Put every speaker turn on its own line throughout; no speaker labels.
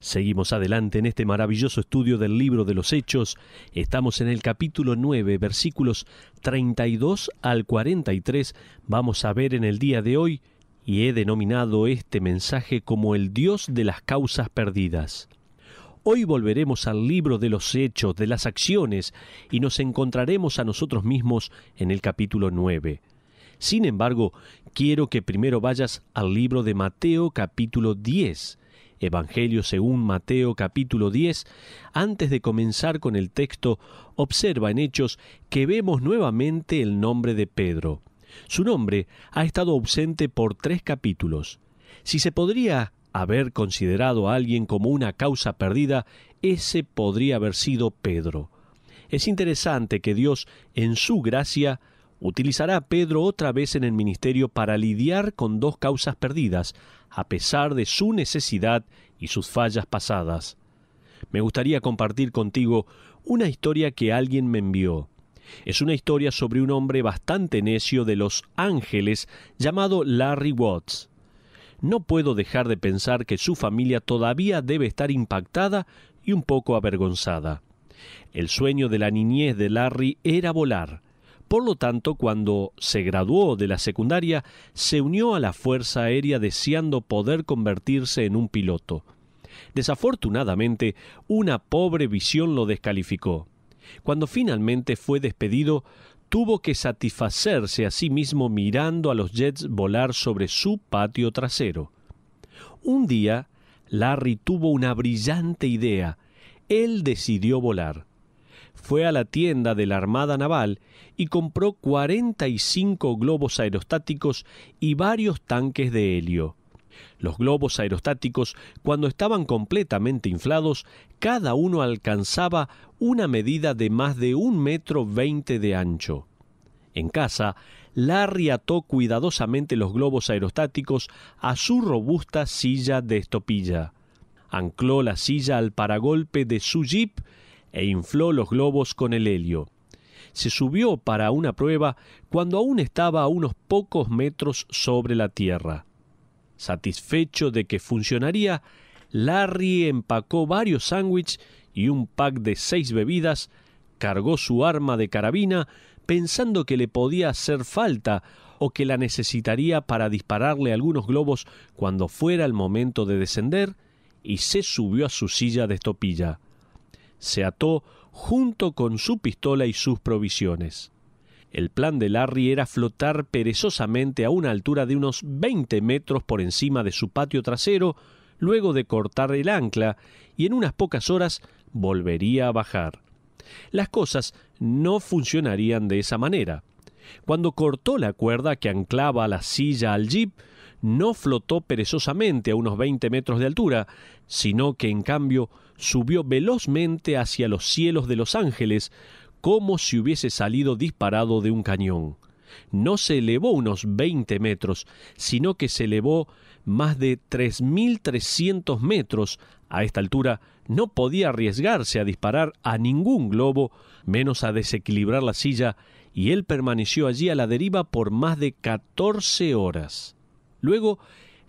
Seguimos adelante en este maravilloso estudio del libro de los Hechos. Estamos en el capítulo 9, versículos 32 al 43. Vamos a ver en el día de hoy, y he denominado este mensaje como el Dios de las causas perdidas. Hoy volveremos al libro de los Hechos, de las acciones, y nos encontraremos a nosotros mismos en el capítulo 9. Sin embargo, quiero que primero vayas al libro de Mateo capítulo 10. Evangelio según Mateo capítulo 10, antes de comenzar con el texto, observa en Hechos que vemos nuevamente el nombre de Pedro. Su nombre ha estado ausente por 3 capítulos. Si se podría haber considerado a alguien como una causa perdida, ese podría haber sido Pedro. Es interesante que Dios, en su gracia, utilizará a Pedro otra vez en el ministerio para lidiar con 2 causas perdidas, a pesar de su necesidad y sus fallas pasadas. Me gustaría compartir contigo una historia que alguien me envió. Es una historia sobre un hombre bastante necio de Los Ángeles llamado Larry Watts. No puedo dejar de pensar que su familia todavía debe estar impactada y un poco avergonzada. El sueño de la niñez de Larry era volar. Por lo tanto, cuando se graduó de la secundaria, se unió a la Fuerza Aérea deseando poder convertirse en un piloto. Desafortunadamente, una pobre visión lo descalificó. Cuando finalmente fue despedido, tuvo que satisfacerse a sí mismo mirando a los jets volar sobre su patio trasero. Un día, Larry tuvo una brillante idea. Él decidió volar. Fue a la tienda de la Armada Naval y compró 45 globos aerostáticos y varios tanques de helio. Los globos aerostáticos, cuando estaban completamente inflados, cada uno alcanzaba una medida de más de 1,20 m de ancho. En casa, Larry ató cuidadosamente los globos aerostáticos a su robusta silla de estopilla. Ancló la silla al paragolpe de su jeep e infló los globos con el helio. Se subió para una prueba cuando aún estaba a unos pocos metros sobre la tierra. Satisfecho de que funcionaría, Larry empacó varios sándwiches y un pack de 6 bebidas, cargó su arma de carabina pensando que le podía hacer falta o que la necesitaría para dispararle algunos globos cuando fuera el momento de descender, y se subió a su silla de estopilla. Se ató junto con su pistola y sus provisiones. El plan de Larry era flotar perezosamente a una altura de unos 20 metros por encima de su patio trasero, luego de cortar el ancla, y en unas pocas horas volvería a bajar. Las cosas no funcionarían de esa manera. Cuando cortó la cuerda que anclaba la silla al jeep, no flotó perezosamente a unos 20 metros de altura, sino que en cambio subió velozmente hacia los cielos de Los Ángeles, como si hubiese salido disparado de un cañón. No se elevó unos 20 metros, sino que se elevó más de 3.300 metros. A esta altura no podía arriesgarse a disparar a ningún globo, menos a desequilibrar la silla, y él permaneció allí a la deriva por más de 14 horas. Luego,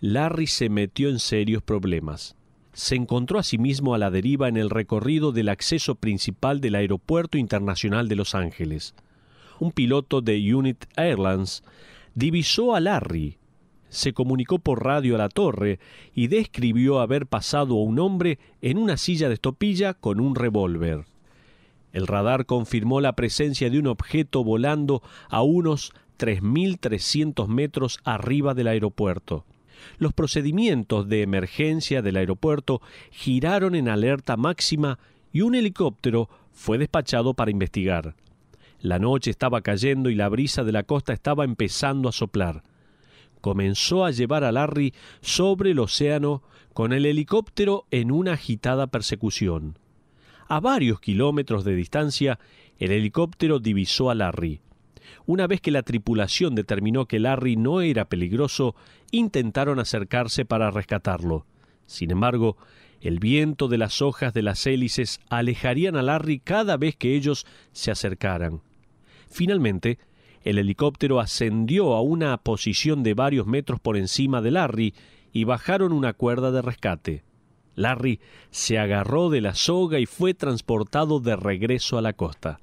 Larry se metió en serios problemas. Se encontró a sí mismo a la deriva en el recorrido del acceso principal del Aeropuerto Internacional de Los Ángeles. Un piloto de United Airlines divisó a Larry. Se comunicó por radio a la torre y describió haber pasado a un hombre en una silla de estopilla con un revólver. El radar confirmó la presencia de un objeto volando a unos 3.300 metros arriba del aeropuerto. Los procedimientos de emergencia del aeropuerto giraron en alerta máxima y un helicóptero fue despachado para investigar. La noche estaba cayendo y la brisa de la costa estaba empezando a soplar. Comenzó a llevar a Larry sobre el océano con el helicóptero en una agitada persecución. A varios kilómetros de distancia, el helicóptero divisó a Larry. Una vez que la tripulación determinó que Larry no era peligroso, intentaron acercarse para rescatarlo. Sin embargo, el viento de las hojas de las hélices alejarían a Larry cada vez que ellos se acercaran. Finalmente, el helicóptero ascendió a una posición de varios metros por encima de Larry y bajaron una cuerda de rescate. Larry se agarró de la soga y fue transportado de regreso a la costa.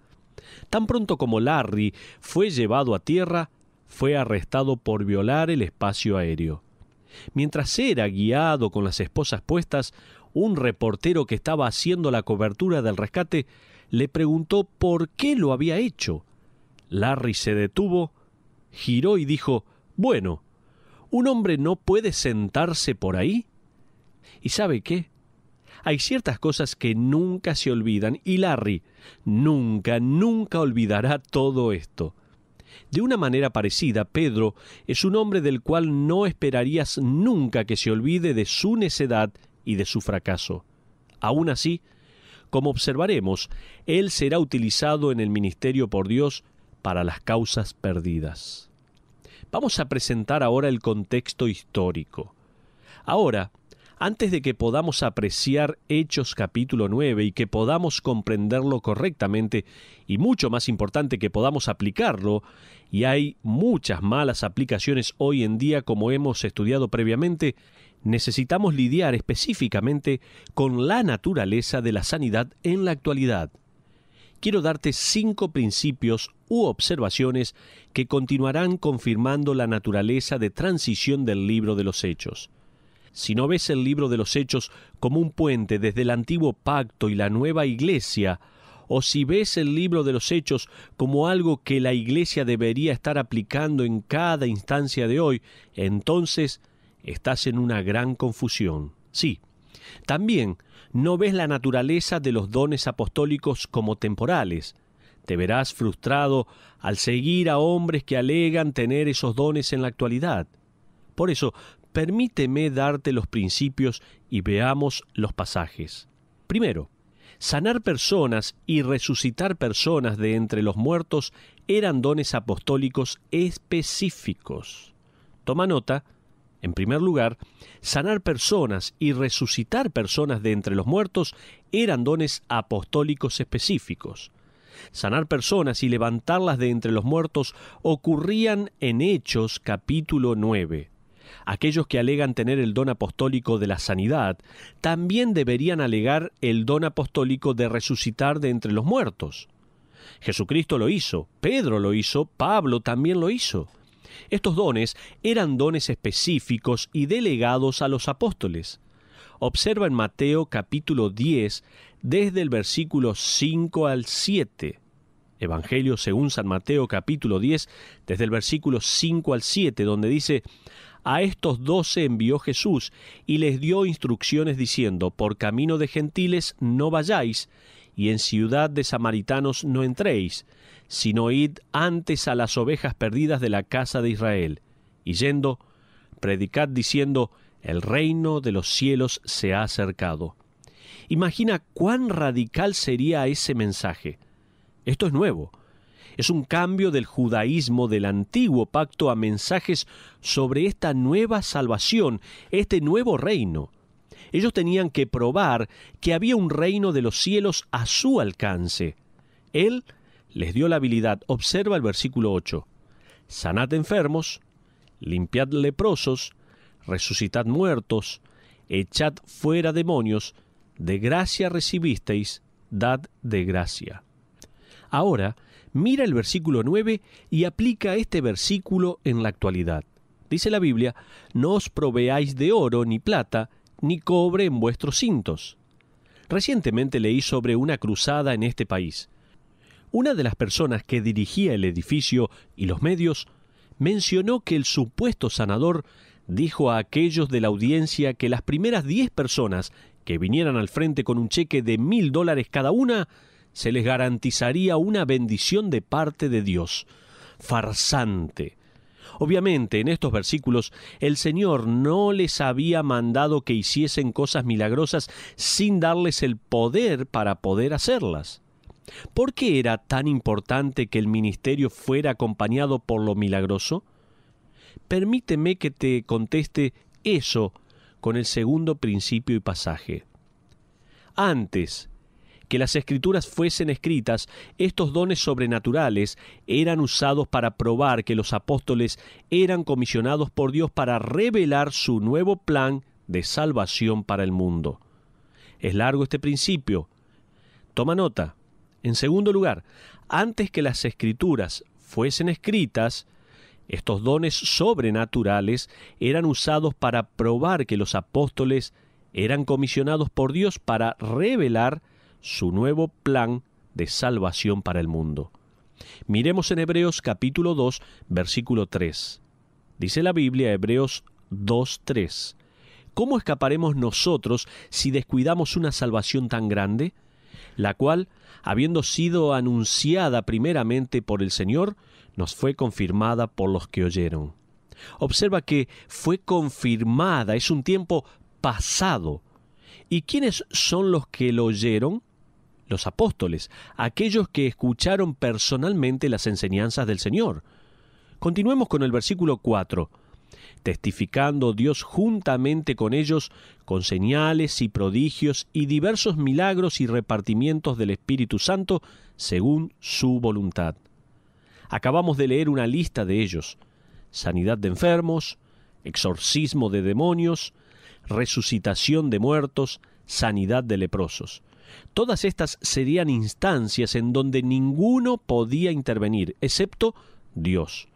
Tan pronto como Larry fue llevado a tierra, fue arrestado por violar el espacio aéreo. Mientras era guiado con las esposas puestas, un reportero que estaba haciendo la cobertura del rescate le preguntó por qué lo había hecho. Larry se detuvo, giró y dijo: «Bueno, ¿un hombre no puede sentarse por ahí?» ¿Y sabe qué? Hay ciertas cosas que nunca se olvidan, y Larry nunca olvidará todo esto. De una manera parecida, Pedro es un hombre del cual no esperarías nunca que se olvide de su necedad y de su fracaso. Aún así, como observaremos, él será utilizado en el ministerio por Dios para las causas perdidas. Vamos a presentar ahora el contexto histórico. Ahora, antes de que podamos apreciar Hechos capítulo 9 y que podamos comprenderlo correctamente, y mucho más importante que podamos aplicarlo, y hay muchas malas aplicaciones hoy en día como hemos estudiado previamente, necesitamos lidiar específicamente con la naturaleza de la sanidad en la actualidad. Quiero darte 5 principios u observaciones que continuarán confirmando la naturaleza de transición del libro de los Hechos. Si no ves el libro de los Hechos como un puente desde el antiguo pacto y la nueva iglesia, o si ves el libro de los Hechos como algo que la iglesia debería estar aplicando en cada instancia de hoy, entonces estás en una gran confusión. Sí, también no ves la naturaleza de los dones apostólicos como temporales. Te verás frustrado al seguir a hombres que alegan tener esos dones en la actualidad. Por eso, permíteme darte los principios y veamos los pasajes. Primero, sanar personas y resucitar personas de entre los muertos eran dones apostólicos específicos. Toma nota. En primer lugar, sanar personas y resucitar personas de entre los muertos eran dones apostólicos específicos. Sanar personas y levantarlas de entre los muertos ocurrían en Hechos capítulo 9. Aquellos que alegan tener el don apostólico de la sanidad también deberían alegar el don apostólico de resucitar de entre los muertos. Jesucristo lo hizo, Pedro lo hizo, Pablo también lo hizo. Estos dones eran dones específicos y delegados a los apóstoles. Observa en Mateo capítulo 10, desde el versículo 5 al 7. Evangelio según San Mateo capítulo 10, desde el versículo 5 al 7, donde dice: «A estos 12 envió Jesús, y les dio instrucciones diciendo: por camino de gentiles no vayáis, y en ciudad de samaritanos no entréis, sino id antes a las ovejas perdidas de la casa de Israel. Y yendo, predicad diciendo: el reino de los cielos se ha acercado». Imagina cuán radical sería ese mensaje. Esto es nuevo. Es un cambio del judaísmo del antiguo pacto a mensajes sobre esta nueva salvación, este nuevo reino. Ellos tenían que probar que había un reino de los cielos a su alcance. Él les dio la habilidad. Observa el versículo 8. «Sanad enfermos, limpiad leprosos, resucitad muertos, echad fuera demonios, de gracia recibisteis, dad de gracia». Ahora, mira el versículo 9 y aplica este versículo en la actualidad. Dice la Biblia: «No os proveáis de oro ni plata, ni cobre en vuestros cintos». Recientemente leí sobre una cruzada en este país. Una de las personas que dirigía el edificio y los medios mencionó que el supuesto sanador dijo a aquellos de la audiencia que las primeras 10 personas que vinieran al frente con un cheque de $1,000 cada una, se les garantizaría una bendición de parte de Dios. Farsante. Obviamente, en estos versículos, el Señor no les había mandado que hiciesen cosas milagrosas sin darles el poder para poder hacerlas. ¿Por qué era tan importante que el ministerio fuera acompañado por lo milagroso? Permíteme que te conteste eso con el segundo principio y pasaje. Antes que las Escrituras fuesen escritas, estos dones sobrenaturales eran usados para probar que los apóstoles eran comisionados por Dios para revelar su nuevo plan de salvación para el mundo. Es largo este principio. Toma nota. En segundo lugar, antes que las Escrituras fuesen escritas, estos dones sobrenaturales eran usados para probar que los apóstoles eran comisionados por Dios para revelar su nuevo plan de salvación para el mundo. Miremos en Hebreos capítulo 2, versículo 3. Dice la Biblia, Hebreos 2:3. ¿Cómo escaparemos nosotros si descuidamos una salvación tan grande, la cual, habiendo sido anunciada primeramente por el Señor, nos fue confirmada por los que oyeron? Observa que fue confirmada, es un tiempo pasado. ¿Y quiénes son los que lo oyeron? Los apóstoles, aquellos que escucharon personalmente las enseñanzas del Señor. Continuemos con el versículo 4. Testificando Dios juntamente con ellos, con señales y prodigios y diversos milagros y repartimientos del Espíritu Santo, según su voluntad. Acabamos de leer una lista de ellos: sanidad de enfermos, exorcismo de demonios, resucitación de muertos, sanidad de leprosos. Todas estas serían instancias en donde ninguno podía intervenir, excepto Dios.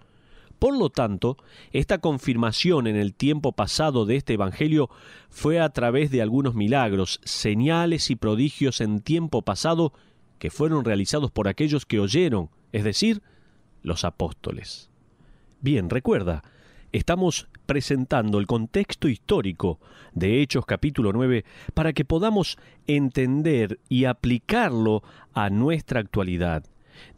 Por lo tanto, esta confirmación en el tiempo pasado de este Evangelio fue a través de algunos milagros, señales y prodigios en tiempo pasado que fueron realizados por aquellos que oyeron, es decir, los apóstoles. Bien, recuerda, estamos presentando el contexto histórico de Hechos capítulo 9 para que podamos entender y aplicarlo a nuestra actualidad.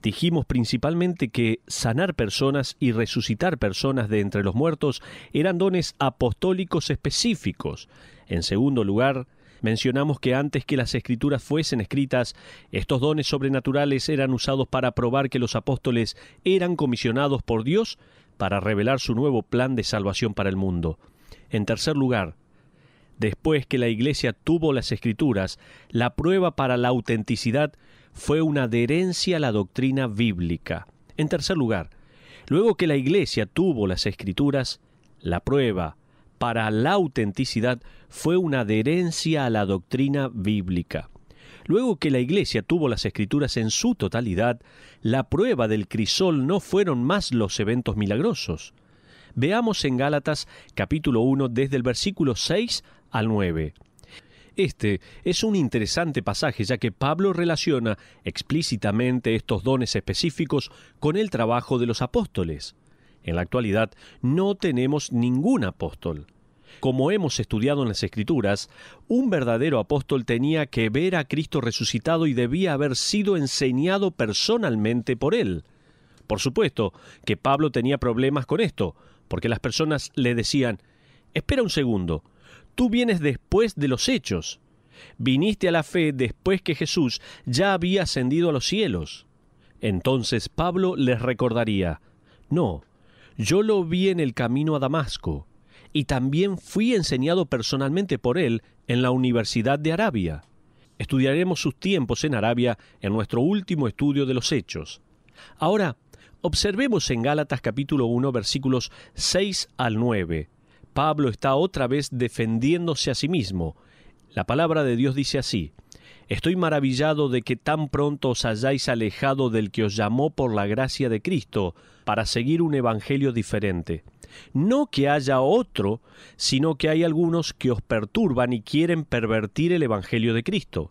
Dijimos principalmente que sanar personas y resucitar personas de entre los muertos eran dones apostólicos específicos. En segundo lugar, mencionamos que antes que las Escrituras fuesen escritas, estos dones sobrenaturales eran usados para probar que los apóstoles eran comisionados por Dios para revelar su nuevo plan de salvación para el mundo. En tercer lugar, después que la Iglesia tuvo las Escrituras, la prueba para la autenticidad fue una adherencia a la doctrina bíblica. En tercer lugar, luego que la Iglesia tuvo las Escrituras, la prueba para la autenticidad fue una adherencia a la doctrina bíblica. Luego que la Iglesia tuvo las Escrituras en su totalidad, la prueba del crisol no fueron más los eventos milagrosos. Veamos en Gálatas capítulo 1 desde el versículo 6 al 9. Este es un interesante pasaje, ya que Pablo relaciona explícitamente estos dones específicos con el trabajo de los apóstoles. En la actualidad no tenemos ningún apóstol. Como hemos estudiado en las Escrituras, un verdadero apóstol tenía que ver a Cristo resucitado y debía haber sido enseñado personalmente por él. Por supuesto que Pablo tenía problemas con esto, porque las personas le decían: «Espera un segundo, tú vienes después de los hechos. Viniste a la fe después que Jesús ya había ascendido a los cielos». Entonces Pablo les recordaría: «No, yo lo vi en el camino a Damasco, y también fui enseñado personalmente por él en la Universidad de Arabia». Estudiaremos sus tiempos en Arabia en nuestro último estudio de los Hechos. Ahora, observemos en Gálatas capítulo 1, versículos 6 al 9. Pablo está otra vez defendiéndose a sí mismo. La palabra de Dios dice así: «Estoy maravillado de que tan pronto os hayáis alejado del que os llamó por la gracia de Cristo para seguir un evangelio diferente. No que haya otro, sino que hay algunos que os perturban y quieren pervertir el evangelio de Cristo.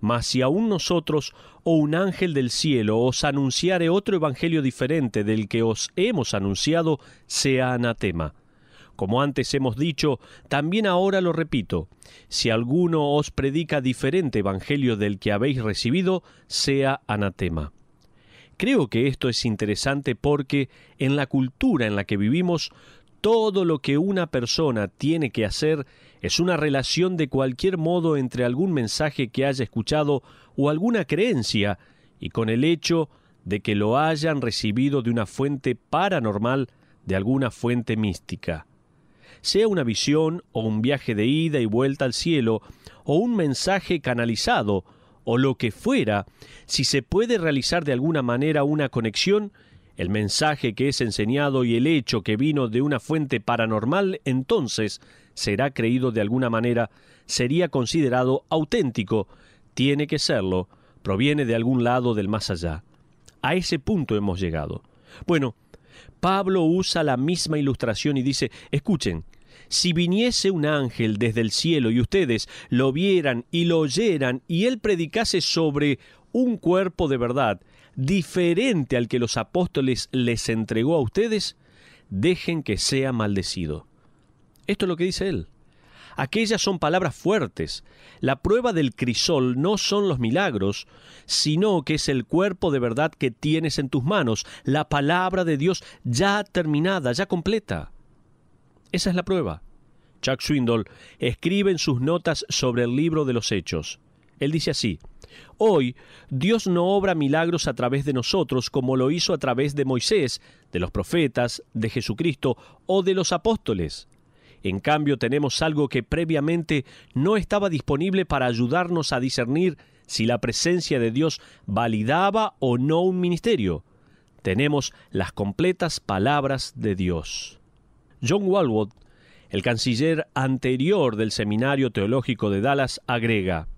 Mas si aún nosotros o un ángel del cielo os anunciare otro evangelio diferente del que os hemos anunciado, sea anatema. Como antes hemos dicho, también ahora lo repito: si alguno os predica diferente evangelio del que habéis recibido, sea anatema». Creo que esto es interesante porque en la cultura en la que vivimos, todo lo que una persona tiene que hacer es una relación de cualquier modo entre algún mensaje que haya escuchado o alguna creencia y con el hecho de que lo hayan recibido de una fuente paranormal, de alguna fuente mística. Sea una visión o un viaje de ida y vuelta al cielo o un mensaje canalizado o lo que fuera, si se puede realizar de alguna manera una conexión, el mensaje que es enseñado y el hecho que vino de una fuente paranormal, entonces será creído de alguna manera sería considerado auténtico. Tiene que serlo, proviene de algún lado del más allá. A ese punto hemos llegado. Bueno, Pablo usa la misma ilustración y dice, escuchen, si viniese un ángel desde el cielo y ustedes lo vieran y lo oyeran y él predicase sobre un cuerpo de verdad diferente al que los apóstoles les entregó a ustedes, dejen que sea maldecido. Esto es lo que dice él. Aquellas son palabras fuertes. La prueba del crisol no son los milagros, sino que es el cuerpo de verdad que tienes en tus manos, la palabra de Dios ya terminada, ya completa. Esa es la prueba. Chuck Swindoll escribe en sus notas sobre el libro de los Hechos. Él dice así, hoy Dios no obra milagros a través de nosotros como lo hizo a través de Moisés, de los profetas, de Jesucristo o de los apóstoles. En cambio, tenemos algo que previamente no estaba disponible para ayudarnos a discernir si la presencia de Dios validaba o no un ministerio. Tenemos las completas palabras de Dios. John Walvoord, el canciller anterior del Seminario Teológico de Dallas, agrega,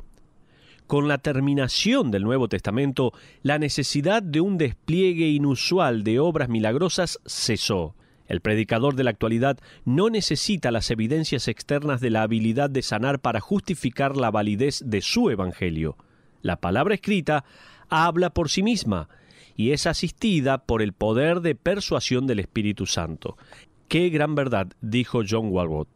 con la terminación del Nuevo Testamento, la necesidad de un despliegue inusual de obras milagrosas cesó. El predicador de la actualidad no necesita las evidencias externas de la habilidad de sanar para justificar la validez de su evangelio. La palabra escrita habla por sí misma y es asistida por el poder de persuasión del Espíritu Santo. ¡Qué gran verdad!, dijo John Walvoord.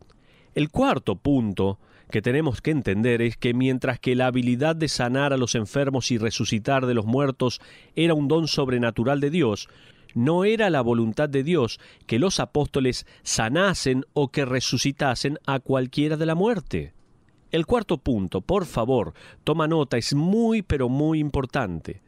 El cuarto punto que tenemos que entender es que mientras que la habilidad de sanar a los enfermos y resucitar de los muertos era un don sobrenatural de Dios, no era la voluntad de Dios que los apóstoles sanasen o que resucitasen a cualquiera de la muerte. El cuarto punto, por favor, toma nota, es muy pero muy importante.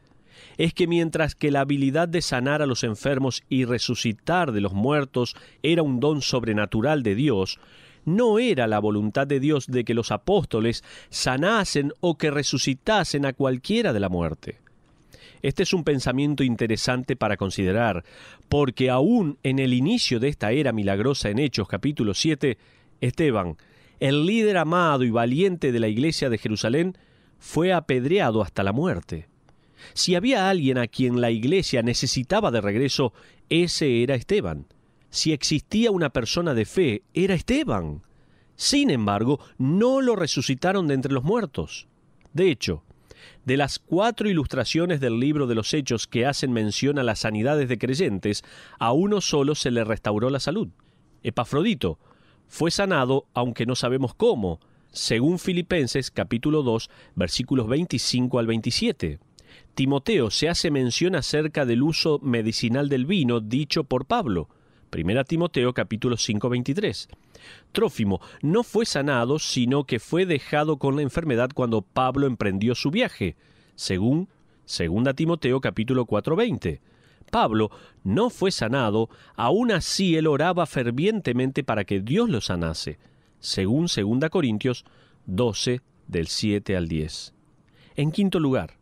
Es que mientras que la habilidad de sanar a los enfermos y resucitar de los muertos era un don sobrenatural de Dios, no era la voluntad de Dios de que los apóstoles sanasen o que resucitasen a cualquiera de la muerte. Este es un pensamiento interesante para considerar, porque aún en el inicio de esta era milagrosa en Hechos capítulo 7, Esteban, el líder amado y valiente de la iglesia de Jerusalén, fue apedreado hasta la muerte. Si había alguien a quien la iglesia necesitaba de regreso, ese era Esteban. Si existía una persona de fe, era Esteban. Sin embargo, no lo resucitaron de entre los muertos. De hecho, de las 4 ilustraciones del libro de los Hechos que hacen mención a las sanidades de creyentes, a uno solo se le restauró la salud. Epafrodito fue sanado, aunque no sabemos cómo, según Filipenses capítulo 2, versículos 25 al 27. Timoteo se hace mención acerca del uso medicinal del vino dicho por Pablo. 1 Timoteo capítulo 5, 23. Trófimo no fue sanado, sino que fue dejado con la enfermedad cuando Pablo emprendió su viaje, según 2 Timoteo capítulo 4, 20. Pablo no fue sanado, aún así él oraba fervientemente para que Dios lo sanase, según 2 Corintios 12, del 7 al 10. En quinto lugar,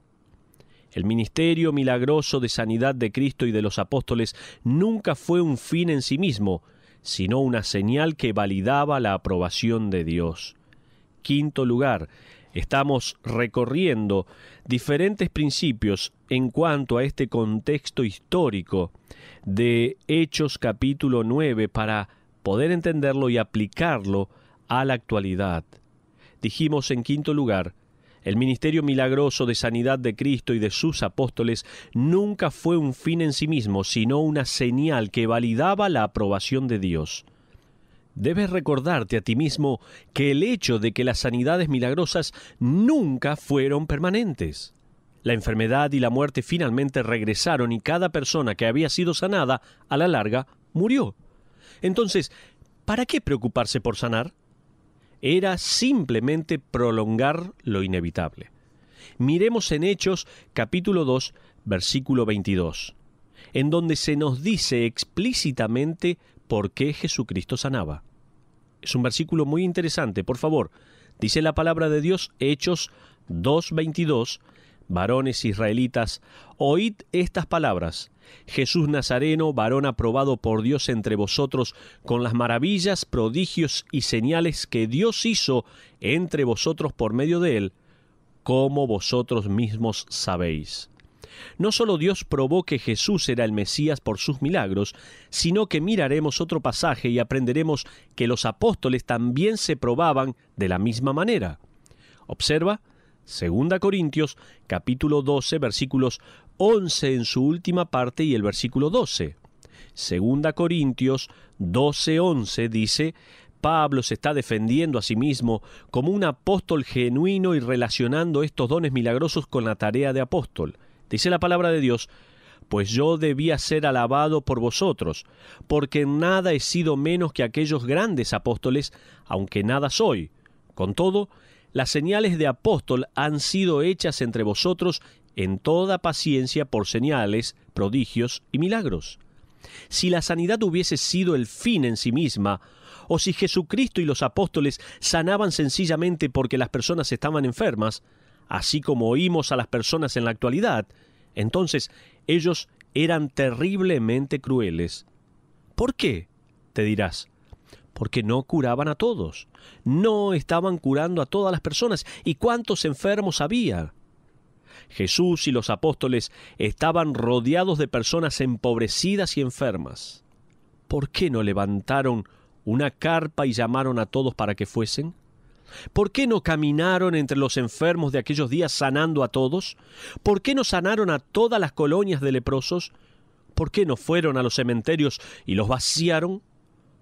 el ministerio milagroso de sanidad de Cristo y de los apóstoles nunca fue un fin en sí mismo, sino una señal que validaba la aprobación de Dios. Quinto lugar, estamos recorriendo diferentes principios en cuanto a este contexto histórico de Hechos capítulo 9 para poder entenderlo y aplicarlo a la actualidad. Dijimos en quinto lugar, el ministerio milagroso de sanidad de Cristo y de sus apóstoles nunca fue un fin en sí mismo, sino una señal que validaba la aprobación de Dios. Debes recordarte a ti mismo que el hecho de que las sanidades milagrosas nunca fueron permanentes. La enfermedad y la muerte finalmente regresaron y cada persona que había sido sanada, a la larga, murió. Entonces, ¿para qué preocuparse por sanar? Era simplemente prolongar lo inevitable. Miremos en Hechos capítulo 2, versículo 22, en donde se nos dice explícitamente por qué Jesucristo sanaba. Es un versículo muy interesante, por favor. Dice la palabra de Dios, Hechos 2, 22, varones israelitas, oíd estas palabras. Jesús Nazareno, varón aprobado por Dios entre vosotros, con las maravillas, prodigios y señales que Dios hizo entre vosotros por medio de él, como vosotros mismos sabéis. No solo Dios probó que Jesús era el Mesías por sus milagros, sino que miraremos otro pasaje y aprenderemos que los apóstoles también se probaban de la misma manera. Observa 2 Corintios, capítulo 12, versículos 11 en su última parte y el versículo 12. 2 Corintios 12, 11 dice: Pablo se está defendiendo a sí mismo como un apóstol genuino y relacionando estos dones milagrosos con la tarea de apóstol. Dice la palabra de Dios: pues yo debía ser alabado por vosotros, porque en nada he sido menos que aquellos grandes apóstoles, aunque nada soy. Con todo, las señales de apóstol han sido hechas entre vosotros en toda paciencia por señales, prodigios y milagros. Si la sanidad hubiese sido el fin en sí misma, o si Jesucristo y los apóstoles sanaban sencillamente porque las personas estaban enfermas, así como oímos a las personas en la actualidad, entonces ellos eran terriblemente crueles. ¿Por qué?, te dirás. Porque no curaban a todos. No estaban curando a todas las personas. ¿Y cuántos enfermos había? Jesús y los apóstoles estaban rodeados de personas empobrecidas y enfermas. ¿Por qué no levantaron una carpa y llamaron a todos para que fuesen? ¿Por qué no caminaron entre los enfermos de aquellos días sanando a todos? ¿Por qué no sanaron a todas las colonias de leprosos? ¿Por qué no fueron a los cementerios y los vaciaron?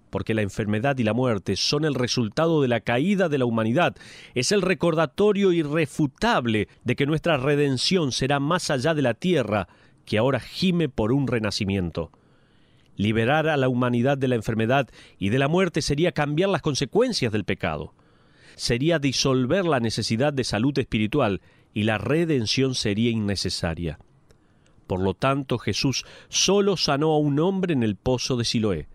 Porque la enfermedad y la muerte son el resultado de la caída de la humanidad. Es el recordatorio irrefutable de que nuestra redención será más allá de la tierra, que ahora gime por un renacimiento. Liberar a la humanidad de la enfermedad y de la muerte sería cambiar las consecuencias del pecado. Sería disolver la necesidad de salud espiritual y la redención sería innecesaria. Por lo tanto, Jesús solo sanó a un hombre en el pozo de Siloé.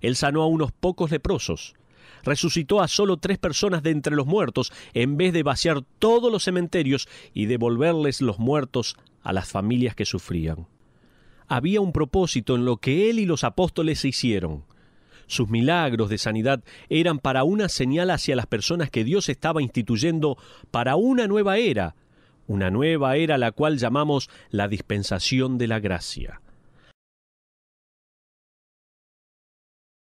Él sanó a unos pocos leprosos. Resucitó a solo 3 personas de entre los muertos, en vez de vaciar todos los cementerios y devolverles los muertos a las familias que sufrían. Había un propósito en lo que él y los apóstoles hicieron. Sus milagros de sanidad eran para una señal hacia las personas que Dios estaba instituyendo para una nueva era la cual llamamos la dispensación de la gracia.